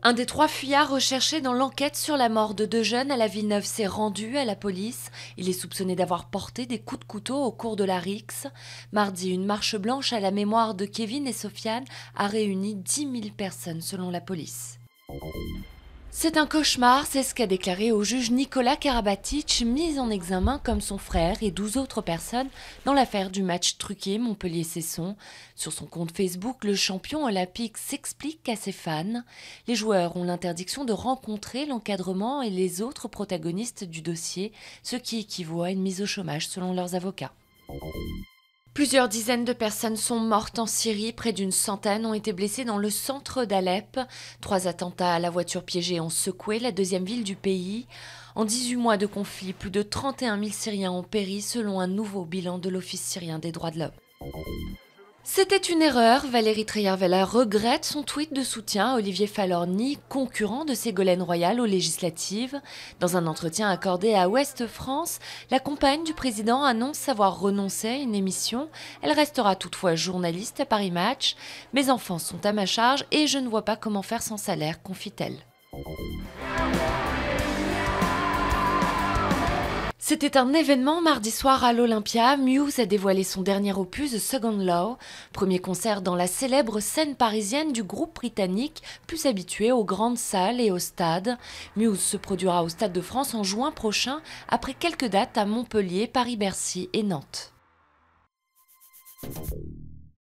Un des 3 fuyards recherchés dans l'enquête sur la mort de 2 jeunes à la Villeneuve s'est rendu à la police. Il est soupçonné d'avoir porté des coups de couteau au cours de la rixe. Mardi, une marche blanche à la mémoire de Kevin et Sofiane a réuni 10 000 personnes selon la police. C'est un cauchemar, c'est ce qu'a déclaré au juge Nicolas Karabatic, mis en examen comme son frère et 12 autres personnes dans l'affaire du match truqué Montpellier-Cesson. Sur son compte Facebook, le champion olympique s'explique à ses fans. Les joueurs ont l'interdiction de rencontrer l'encadrement et les autres protagonistes du dossier, ce qui équivaut à une mise au chômage selon leurs avocats. Plusieurs dizaines de personnes sont mortes en Syrie, près d'une centaine ont été blessées dans le centre d'Alep. 3 attentats à la voiture piégée ont secoué la deuxième ville du pays. En 18 mois de conflit, plus de 31 000 Syriens ont péri selon un nouveau bilan de l'Office syrien des droits de l'homme. C'était une erreur, Valérie Trierweiler regrette son tweet de soutien à Olivier Falorni, concurrent de Ségolène Royal aux législatives. Dans un entretien accordé à Ouest France, la compagne du président annonce avoir renoncé à une émission. Elle restera toutefois journaliste à Paris Match. « Mes enfants sont à ma charge et je ne vois pas comment faire sans salaire », confie-t-elle. C'était un événement mardi soir à l'Olympia. Muse a dévoilé son dernier opus, The Second Law, premier concert dans la célèbre scène parisienne du groupe britannique, plus habitué aux grandes salles et aux stades. Muse se produira au Stade de France en juin prochain, après quelques dates à Montpellier, Paris-Bercy et Nantes.